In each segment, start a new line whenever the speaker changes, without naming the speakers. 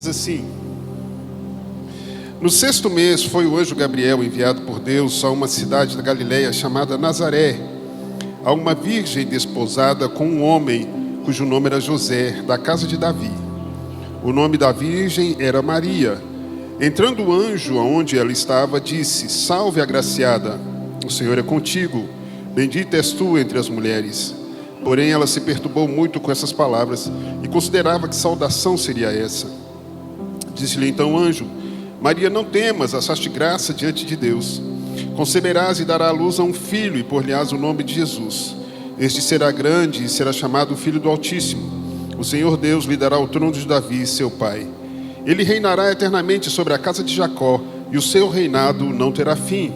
Assim, no 6º mês foi o anjo Gabriel enviado por Deus a uma cidade da Galileia chamada Nazaré, a uma virgem desposada com um homem cujo nome era José, da casa de Davi. O nome da virgem era Maria. Entrando o anjo aonde ela estava, disse: Salve, agraciada, o Senhor é contigo, bendita és tu entre as mulheres. Porém ela se perturbou muito com essas palavras e considerava que saudação seria essa. Disse-lhe então o anjo: Maria, não temas, achaste graça diante de Deus. Conceberás e darás à luz a um filho, e por-lhe-ás o nome de Jesus. Este será grande e será chamado Filho do Altíssimo. O Senhor Deus lhe dará o trono de Davi, seu pai. Ele reinará eternamente sobre a casa de Jacó, e o seu reinado não terá fim.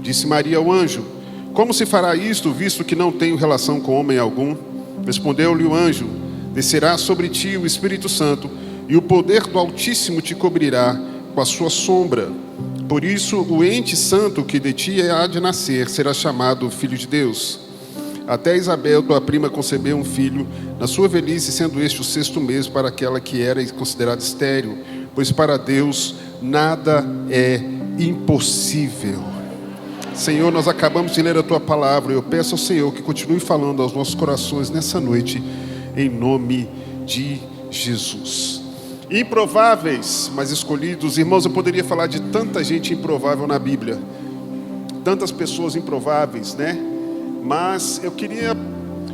Disse Maria ao anjo: Como se fará isto, visto que não tenho relação com homem algum? Respondeu-lhe o anjo: Descerá sobre ti o Espírito Santo, e o poder do Altíssimo te cobrirá com a sua sombra. Por isso, o ente santo que de ti há de nascer será chamado Filho de Deus. Até Isabel, tua prima, concebeu um filho, na sua velhice, sendo este o 6º mês para aquela que era considerada estéril, pois para Deus nada é impossível. Senhor, nós acabamos de ler a tua palavra. Eu peço ao Senhor que continue falando aos nossos corações nessa noite, em nome de Jesus. Improváveis, mas escolhidos. Irmãos, eu poderia falar de tanta gente improvável na Bíblia, tantas pessoas improváveis, né? Mas eu queria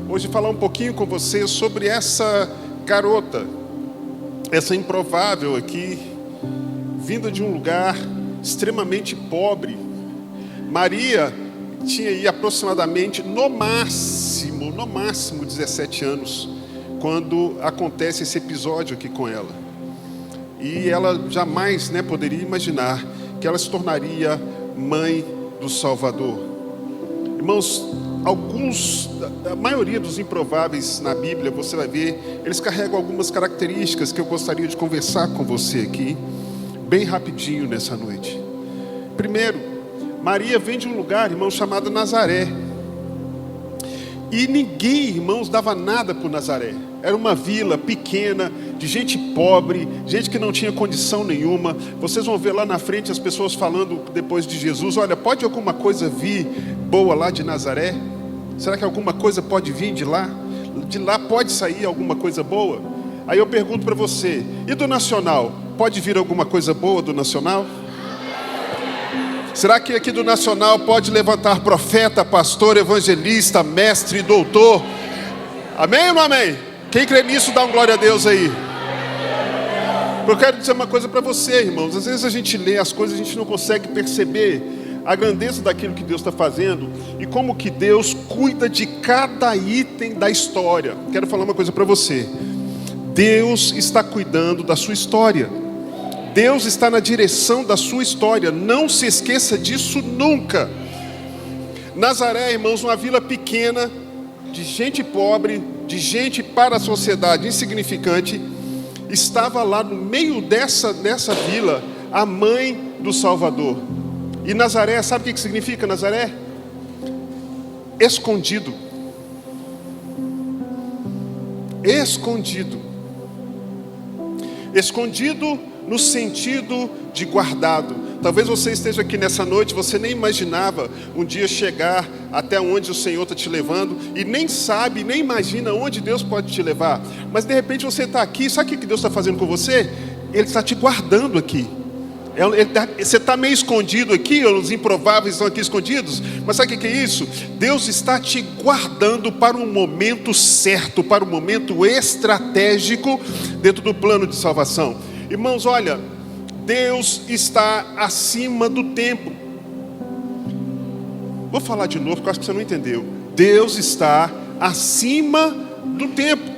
hoje falar um pouquinho com você sobre essa garota, essa improvável aqui, vinda de um lugar extremamente pobre. Maria tinha aí aproximadamente, no máximo 17 anos, quando acontece esse episódio aqui com ela. E ela jamais poderia imaginar que ela se tornaria mãe do Salvador. Irmãos, a maioria dos improváveis na Bíblia, você vai ver, eles carregam algumas características que eu gostaria de conversar com você aqui, bem rapidinho nessa noite. Primeiro, Maria vem de um lugar, irmãos, chamado Nazaré. E ninguém, irmãos, dava nada por Nazaré. Era uma vila pequena, de gente pobre, gente que não tinha condição nenhuma. Vocês vão ver lá na frente as pessoas falando depois de Jesus: olha, pode alguma coisa vir boa lá de Nazaré? Será que alguma coisa pode vir de lá? De lá pode sair alguma coisa boa? Aí eu pergunto para você: e do Nacional? Pode vir alguma coisa boa do Nacional? Será que aqui do Nacional pode levantar profeta, pastor, evangelista, mestre, doutor? Amém ou não amém? Quem crê nisso, dá um glória a Deus aí. Eu quero dizer uma coisa para você, irmãos. Às vezes a gente lê as coisas, a gente não consegue perceber a grandeza daquilo que Deus está fazendo e como que Deus cuida de cada item da história. Quero falar uma coisa para você: Deus está cuidando da sua história. Deus está na direção da sua história. Não se esqueça disso nunca. Nazaré, irmãos, uma vila pequena, de gente pobre, de gente para a sociedade insignificante. Estava lá no meio dessa vila a mãe do Salvador. E Nazaré, sabe o que significa Nazaré? Escondido. Escondido. Escondido no sentido de guardado. Talvez você esteja aqui nessa noite, você nem imaginava um dia chegar até onde o Senhor está te levando, e nem sabe, nem imagina onde Deus pode te levar. Mas de repente você está aqui, sabe o que Deus está fazendo com você? Ele está te guardando aqui. Você está meio escondido aqui, os improváveis estão aqui escondidos, mas sabe o que é isso? Deus está te guardando para um momento certo, para um momento estratégico dentro do plano de salvação. Irmãos, olha, Deus está acima do tempo. Vou falar de novo, porque eu acho que você não entendeu. Deus está acima do tempo.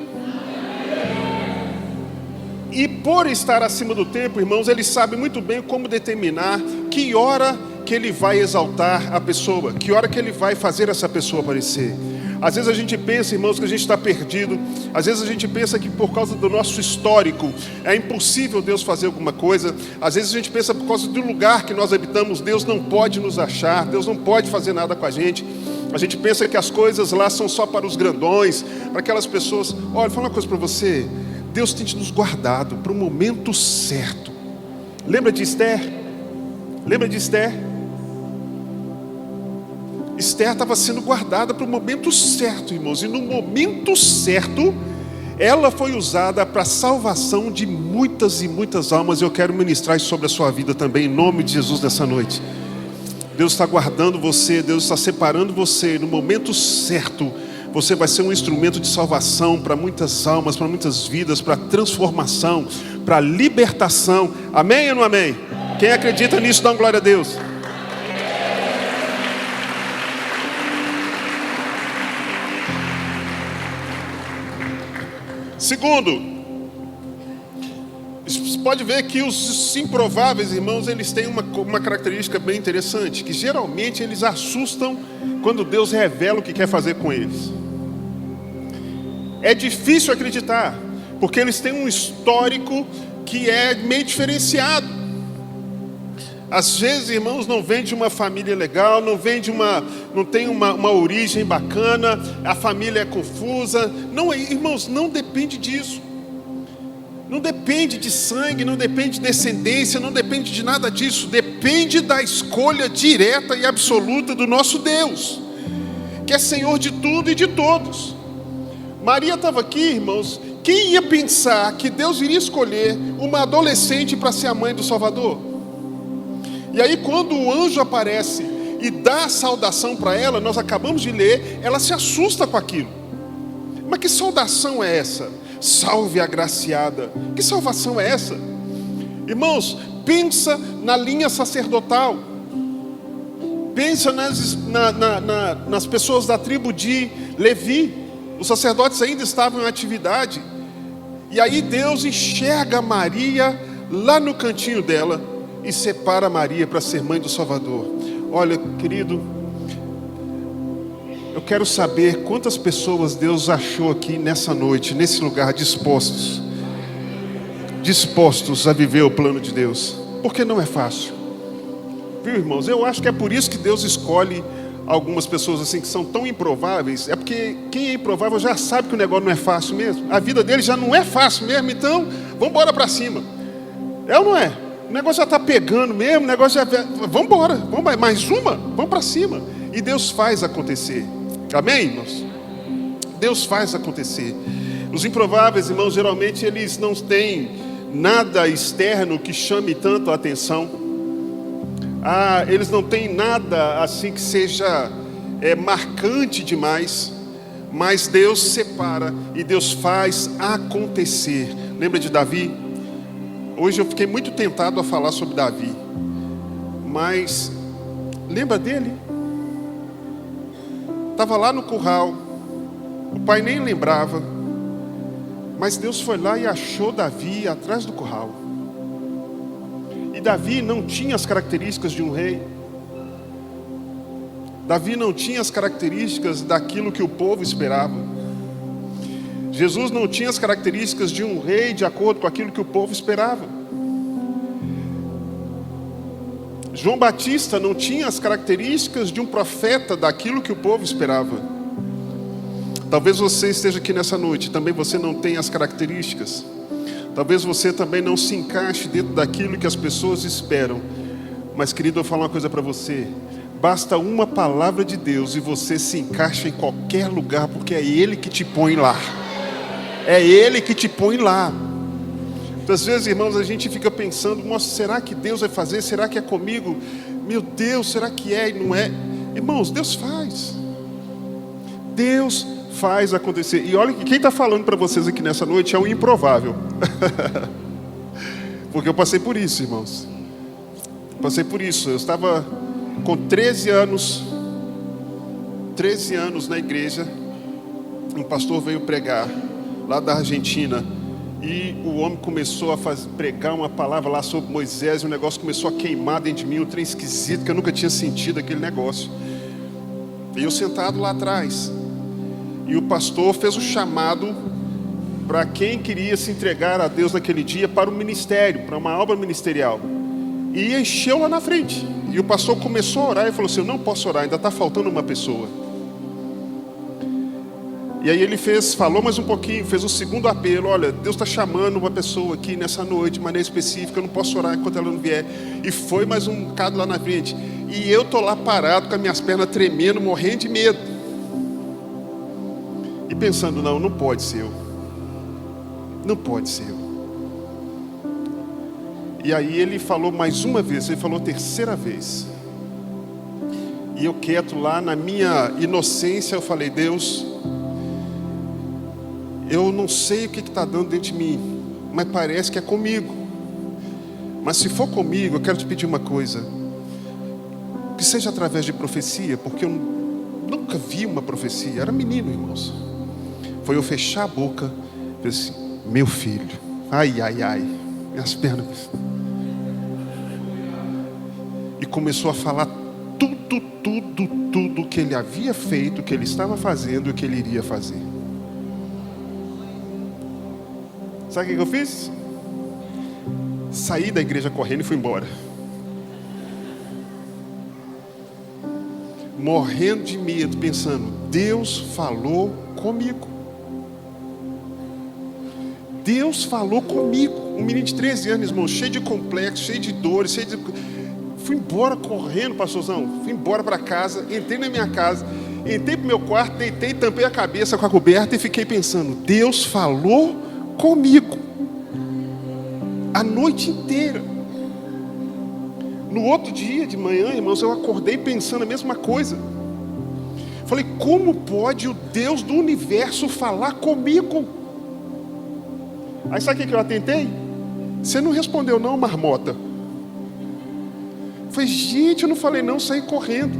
E por estar acima do tempo, irmãos, Ele sabe muito bem como determinar que hora que Ele vai exaltar a pessoa, que hora que Ele vai fazer essa pessoa aparecer. Às vezes a gente pensa, irmãos, que a gente está perdido. Às vezes a gente pensa que por causa do nosso histórico é impossível Deus fazer alguma coisa. Às vezes a gente pensa por causa do lugar que nós habitamos, Deus não pode nos achar, Deus não pode fazer nada com a gente. A gente pensa que as coisas lá são só para os grandões, para aquelas pessoas. Olha, vou falar uma coisa para você: Deus tem nos guardado para o momento certo. Lembra de Esther? Lembra de Esther? Esther estava sendo guardada para o momento certo, irmãos. E no momento certo, ela foi usada para a salvação de muitas e muitas almas. Eu quero ministrar isso sobre a sua vida também, em nome de Jesus, nessa noite. Deus está guardando você, Deus está separando você. No momento certo, você vai ser um instrumento de salvação para muitas almas, para muitas vidas, para transformação, para libertação. Amém ou não amém? Quem acredita nisso, dá uma glória a Deus. Segundo, você pode ver que os improváveis, irmãos, eles têm uma característica bem interessante, que geralmente eles assustam quando Deus revela o que quer fazer com eles. É difícil acreditar, porque eles têm um histórico que é meio diferenciado. Às vezes, irmãos, não vem de uma família legal, não tem uma origem bacana, a família é confusa. Não, irmãos, não depende disso. Não depende de sangue, não depende de descendência, não depende de nada disso. Depende da escolha direta e absoluta do nosso Deus, que é Senhor de tudo e de todos. Maria estava aqui, irmãos. Quem ia pensar que Deus iria escolher uma adolescente para ser a mãe do Salvador? E aí quando o anjo aparece e dá a saudação para ela, nós acabamos de ler, ela se assusta com aquilo. Mas que saudação é essa? Salve agraciada. Que salvação é essa? Irmãos, pensa na linha sacerdotal. Pensa nas pessoas da tribo de Levi. Os sacerdotes ainda estavam em atividade. E aí Deus enxerga Maria lá no cantinho dela e separa Maria para ser mãe do Salvador. Olha, querido, eu quero saber quantas pessoas Deus achou aqui nessa noite, nesse lugar, dispostos a viver o plano de Deus. Porque não é fácil. Viu, irmãos? Eu acho que é por isso que Deus escolhe algumas pessoas assim que são tão improváveis. É porque quem é improvável já sabe que o negócio não é fácil mesmo. A vida dele já não é fácil mesmo. Então, vamos embora para cima. É ou não é? O negócio já está pegando mesmo, o negócio já... Vamos embora, mais uma, vamos para cima. E Deus faz acontecer. Amém, irmãos? Deus faz acontecer. Os improváveis, irmãos, geralmente eles não têm nada externo que chame tanto a atenção. Eles não têm nada assim que seja marcante demais. Mas Deus separa e Deus faz acontecer. Lembra de Davi? Hoje eu fiquei muito tentado a falar sobre Davi, mas lembra dele? Estava lá no curral, o pai nem lembrava, mas Deus foi lá e achou Davi atrás do curral. E Davi não tinha as características de um rei. Davi não tinha as características daquilo que o povo esperava. Jesus não tinha as características de um rei de acordo com aquilo que o povo esperava. João Batista não tinha as características de um profeta daquilo que o povo esperava. Talvez você esteja aqui nessa noite, também você não tenha as características. Talvez você também não se encaixe dentro daquilo que as pessoas esperam. Mas, querido, eu vou falar uma coisa para você. Basta uma palavra de Deus e você se encaixa em qualquer lugar, porque é Ele que te põe lá. É Ele que te põe lá. Muitas vezes, irmãos, a gente fica pensando: nossa, será que Deus vai fazer? Será que é comigo? Meu Deus, será que é e não é? Irmãos, Deus faz. Deus faz acontecer. E olha que quem está falando para vocês aqui nessa noite é um improvável. Porque eu passei por isso, irmãos. Passei por isso. Eu estava com 13 anos na igreja. Um pastor veio pregar lá da Argentina. E o homem começou a pregar uma palavra lá sobre Moisés. E o negócio começou a queimar dentro de mim. Um trem esquisito que eu nunca tinha sentido aquele negócio. E eu sentado lá atrás. E o pastor fez o chamado para quem queria se entregar a Deus naquele dia para o ministério, para uma obra ministerial. E encheu lá na frente. E o pastor começou a orar e falou assim: eu não posso orar, ainda está faltando uma pessoa. E aí ele falou mais um pouquinho, fez o segundo apelo. Olha, Deus está chamando uma pessoa aqui nessa noite, de maneira específica, eu não posso orar enquanto ela não vier. E foi mais um bocado lá na frente. E eu tô lá parado, com as minhas pernas tremendo, morrendo de medo. E pensando, não pode ser eu. Não pode ser eu. E aí ele falou mais uma vez, ele falou a terceira vez. E eu quieto lá, na minha inocência, eu falei, Deus, eu não sei o que está dando dentro de mim, mas parece que é comigo. Mas se for comigo, eu quero te pedir uma coisa. Que seja através de profecia, porque eu nunca vi uma profecia. Era menino, irmãos. Foi eu fechar a boca e falei assim, meu filho, ai, minhas pernas. E começou a falar tudo que ele havia feito, que ele estava fazendo e o que ele iria fazer. Sabe o que eu fiz? Saí da igreja correndo e fui embora. Morrendo de medo, pensando, Deus falou comigo. Deus falou comigo. Um menino de 13 anos, irmão, cheio de complexo, cheio de dores, Fui embora correndo, pastorzão. Fui embora para casa, entrei na minha casa, entrei pro meu quarto, deitei, tampei a cabeça com a coberta e fiquei pensando, Deus falou comigo. A noite inteira. No outro dia de manhã, irmãos, eu acordei pensando a mesma coisa. Falei, como pode o Deus do universo falar comigo? Aí sabe o que eu atentei? Você não respondeu não, marmota. Falei, gente, eu não falei não, saí correndo.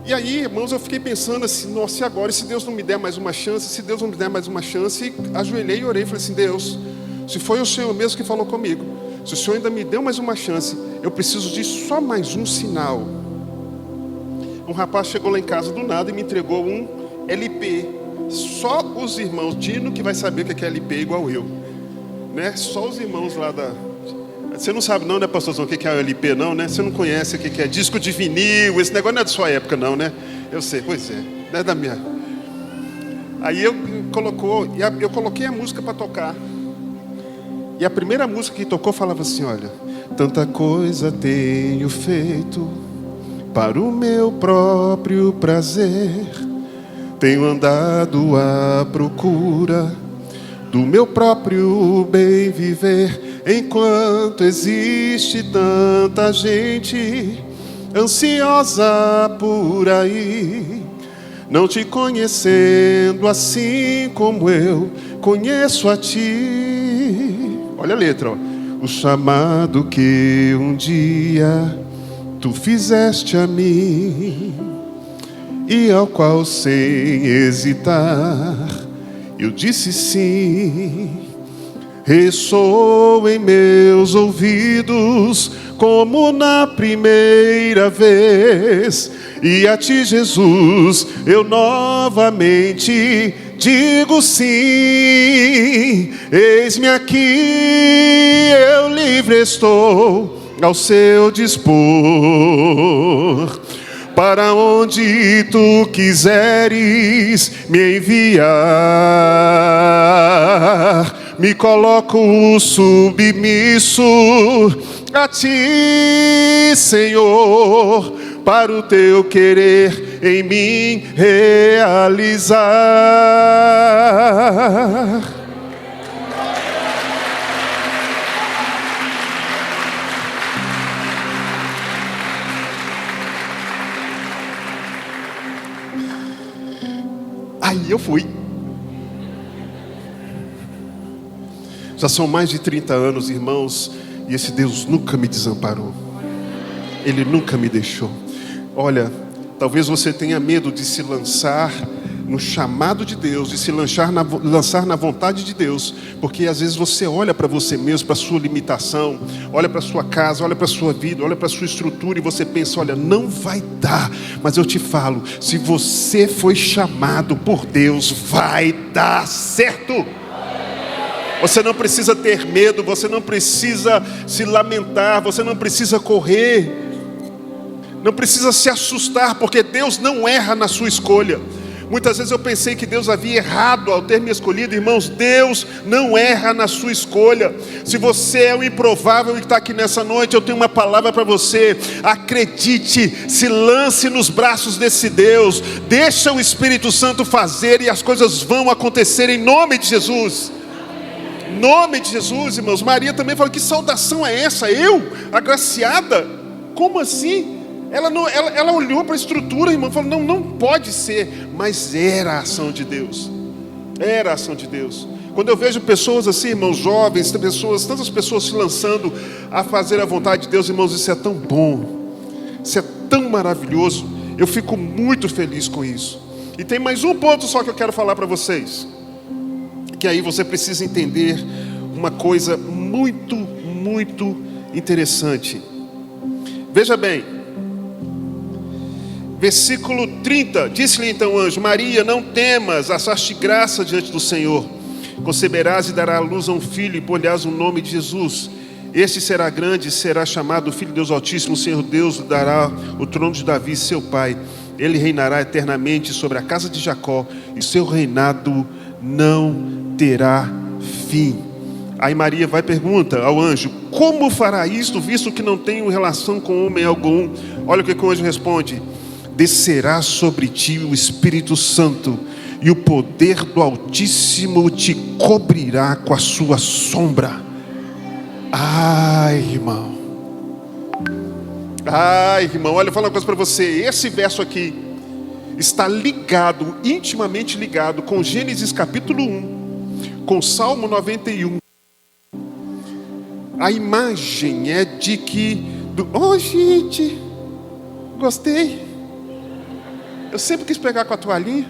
E aí, irmãos, eu fiquei pensando assim, nossa, e agora? E se Deus não me der mais uma chance? Se Deus não me der mais uma chance? E ajoelhei e orei, falei assim, Deus, se foi o Senhor mesmo que falou comigo, se o Senhor ainda me deu mais uma chance, eu preciso de só mais um sinal. Um rapaz chegou lá em casa do nada e me entregou um LP. Só os irmãos, Dino que vai saber o que é LP igual eu, né? Só os irmãos lá da... Você não sabe não, né, pastorzão, o que é o LP não, né? Você não conhece o que é disco de vinil, esse negócio não é da sua época não, né? Eu sei, pois é, não é da minha. Aí eu coloquei a música para tocar. E a primeira música que tocou falava assim, olha, tanta coisa tenho feito para o meu próprio prazer, tenho andado à procura do meu próprio bem viver, enquanto existe tanta gente ansiosa por aí, não te conhecendo assim como eu conheço a ti. Olha a letra, ó. O chamado que um dia tu fizeste a mim, e ao qual sem hesitar eu disse sim, ressoou em meus ouvidos como na primeira vez, e a ti, Jesus, eu novamente digo sim. Eis-me aqui, eu livre estou ao seu dispor, para onde tu quiseres me enviar, me coloco submisso a ti, Senhor, para o teu querer em mim realizar. Aí eu fui. Já são mais de 30 anos, irmãos, e esse Deus nunca me desamparou. Ele nunca me deixou. Olha, talvez você tenha medo de se lançar no chamado de Deus, de se lançar na vontade de Deus, porque às vezes você olha para você mesmo, para a sua limitação, olha para a sua casa, olha para a sua vida, olha para a sua estrutura e você pensa, olha, não vai dar. Mas eu te falo, se você foi chamado por Deus, vai dar certo. Você não precisa ter medo, você não precisa se lamentar, você não precisa correr, não precisa se assustar, porque Deus não erra na sua escolha. Muitas vezes eu pensei que Deus havia errado ao ter me escolhido. Irmãos, Deus não erra na sua escolha. Se você é o improvável e está aqui nessa noite, eu tenho uma palavra para você. Acredite, se lance nos braços desse Deus. Deixa o Espírito Santo fazer e as coisas vão acontecer em nome de Jesus. Em nome de Jesus, irmãos. Maria também falou: que saudação é essa? Eu, agraciada? Como assim? Ela olhou para a estrutura, irmão, e falou: não pode ser. Mas era a ação de Deus. Era a ação de Deus. Quando eu vejo pessoas assim, irmãos, jovens, tantas pessoas se lançando a fazer a vontade de Deus, irmãos, isso é tão bom, isso é tão maravilhoso. Eu fico muito feliz com isso. E tem mais um ponto só que eu quero falar para vocês, que aí você precisa entender uma coisa muito, muito interessante. Veja bem, versículo 30, disse-lhe então o anjo: Maria, não temas, achaste graça diante do Senhor. Conceberás e darás à luz a um filho, e pôr-lhe-ás o nome de Jesus. Este será grande e será chamado Filho de Deus Altíssimo. O Senhor Deus lhe dará o trono de Davi, seu pai. Ele reinará eternamente sobre a casa de Jacó, e seu reinado não terá fim. Aí Maria vai e pergunta ao anjo: como fará isto, visto que não tenho relação com homem algum? Olha o que o anjo responde: descerá sobre ti o Espírito Santo, e o poder do Altíssimo te cobrirá com a sua sombra. Ai, irmão, olha, eu vou falar uma coisa para você. Esse verso aqui está ligado, intimamente ligado com Gênesis capítulo 1, com Salmo 91. A imagem é de que... Oh, gente, gostei. Eu sempre quis pegar com a toalhinha.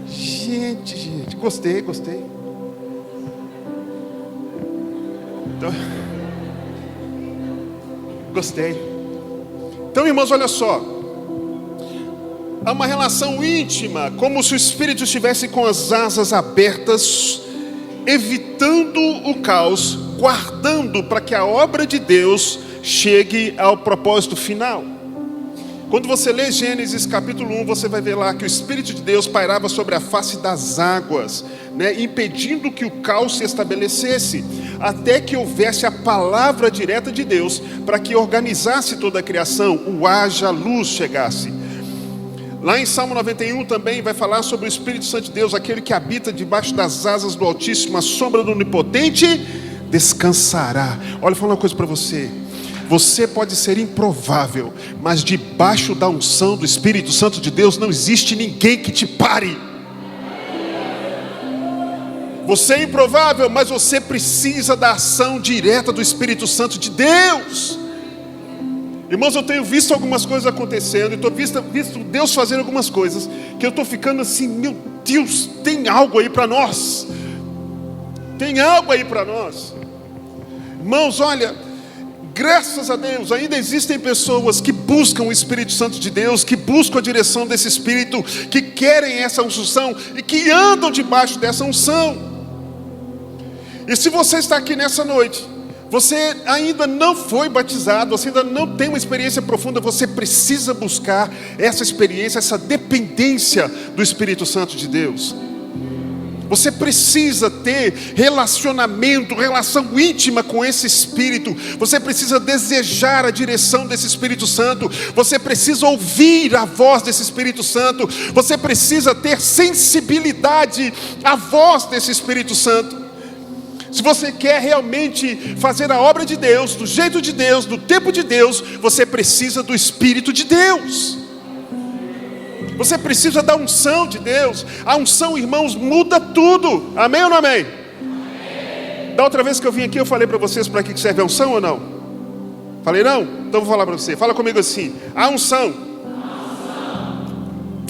Gente, gostei. Então, gostei. Então, irmãos, olha só. Há uma relação íntima, como se o Espírito estivesse com as asas abertas, evitando o caos, guardando para que a obra de Deus chegue ao propósito final. Quando você lê Gênesis capítulo 1, você vai ver lá que o Espírito de Deus pairava sobre a face das águas, impedindo que o caos se estabelecesse, até que houvesse a palavra direta de Deus, para que organizasse toda a criação, o haja luz chegasse. Lá em Salmo 91 também vai falar sobre o Espírito Santo de Deus, aquele que habita debaixo das asas do Altíssimo, a sombra do Onipotente descansará. Olha, eu vou falar uma coisa para você. Você pode ser improvável, mas debaixo da unção do Espírito Santo de Deus não existe ninguém que te pare. Você é improvável, mas você precisa da ação direta do Espírito Santo de Deus. Irmãos, eu tenho visto algumas coisas acontecendo, e estou visto Deus fazendo algumas coisas, que eu estou ficando assim: meu Deus, tem algo aí para nós. Tem algo aí para nós. Irmãos, olha, graças a Deus, ainda existem pessoas que buscam o Espírito Santo de Deus, que buscam a direção desse Espírito, que querem essa unção e que andam debaixo dessa unção. E se você está aqui nessa noite, você ainda não foi batizado, você ainda não tem uma experiência profunda, você precisa buscar essa experiência, essa dependência do Espírito Santo de Deus. Você precisa ter relação íntima com esse Espírito. Você precisa desejar a direção desse Espírito Santo. Você precisa ouvir a voz desse Espírito Santo. Você precisa ter sensibilidade à voz desse Espírito Santo. Se você quer realmente fazer a obra de Deus, do jeito de Deus, do tempo de Deus, você precisa do Espírito de Deus. Você precisa da unção de Deus. A unção, irmãos, muda tudo. Amém ou não amém? Amém. Da outra vez que eu vim aqui, eu falei para vocês para que serve a unção ou não? Falei não? Então vou falar para você. Fala comigo assim: a unção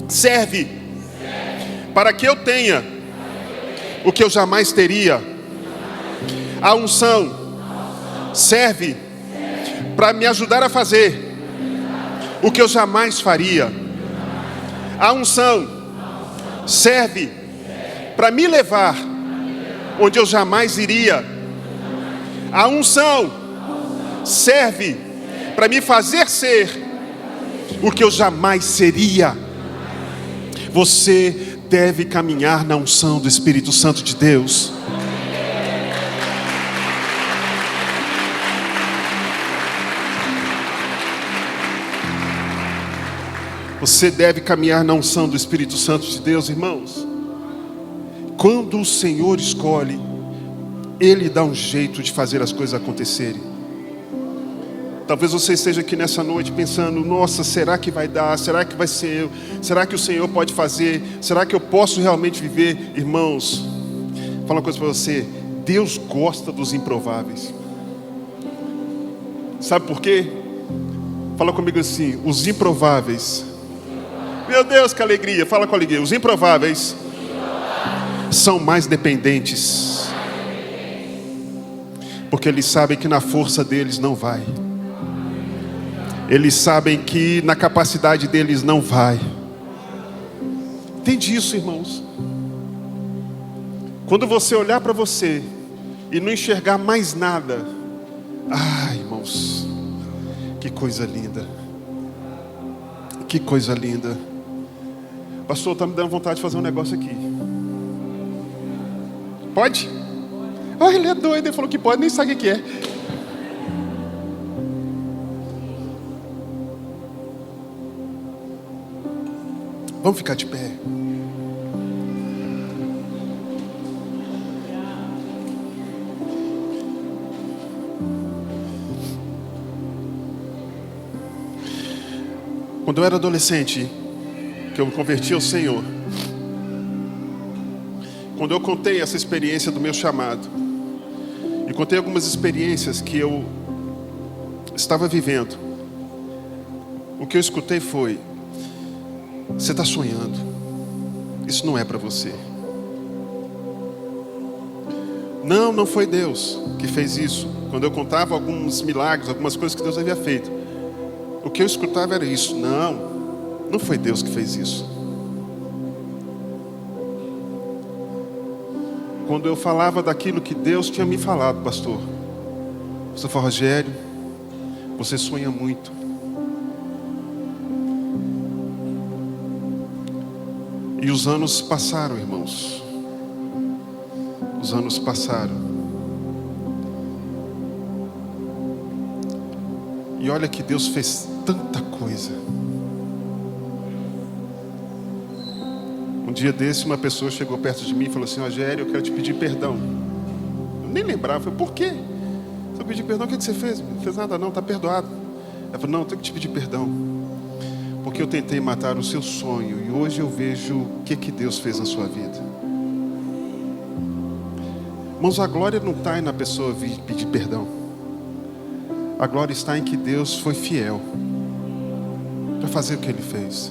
serve para que eu tenha o que eu jamais teria. A unção serve para me ajudar a fazer o que eu jamais faria. A unção serve para me levar onde eu jamais iria. A unção serve para me fazer ser o que eu jamais seria. Você deve caminhar na unção do Espírito Santo de Deus. Você deve caminhar na unção do Espírito Santo de Deus, irmãos. Quando o Senhor escolhe, Ele dá um jeito de fazer as coisas acontecerem. Talvez você esteja aqui nessa noite pensando: nossa, será que vai dar? Será que vai ser eu? Será que o Senhor pode fazer? Será que eu posso realmente viver? Irmãos, vou falar uma coisa para você: Deus gosta dos improváveis. Sabe por quê? Fala comigo assim: os improváveis. Meu Deus, que alegria! Fala com alegria. Os improváveis são mais dependentes, porque eles sabem que na força deles não vai. Eles sabem que na capacidade deles não vai. Entende isso, irmãos? Quando você olhar para você e não enxergar mais nada, irmãos, que coisa linda. Que coisa linda. Pastor, está me dando vontade de fazer um negócio aqui. Pode? Ele é doido, ele falou que pode, nem sabe o que é. Vamos ficar de pé. Quando eu era adolescente, que eu me converti ao Senhor, quando eu contei essa experiência do meu chamado, e contei algumas experiências que eu estava vivendo, o que eu escutei foi: você está sonhando, isso não é para você. Não foi Deus que fez isso. Quando eu contava alguns milagres, algumas coisas que Deus havia feito, o que eu escutava era isso: não foi Deus que fez isso. Quando eu falava daquilo que Deus tinha me falado, pastor, você falou: Rogério, você sonha muito. E os anos passaram, irmãos. Os anos passaram. E olha que Deus fez tanta coisa. Um dia desse, uma pessoa chegou perto de mim e falou assim: Rogério, eu quero te pedir perdão. Eu nem lembrava. Eu falei: por quê? Se eu pedir perdão, o que você fez? Não fez nada não, está perdoado. Ela falou: não, eu tenho que te pedir perdão, porque eu tentei matar o seu sonho, e hoje eu vejo o que Deus fez na sua vida. Irmãos, a glória não está na pessoa vir pedir perdão. A glória está em que Deus foi fiel para fazer o que Ele fez.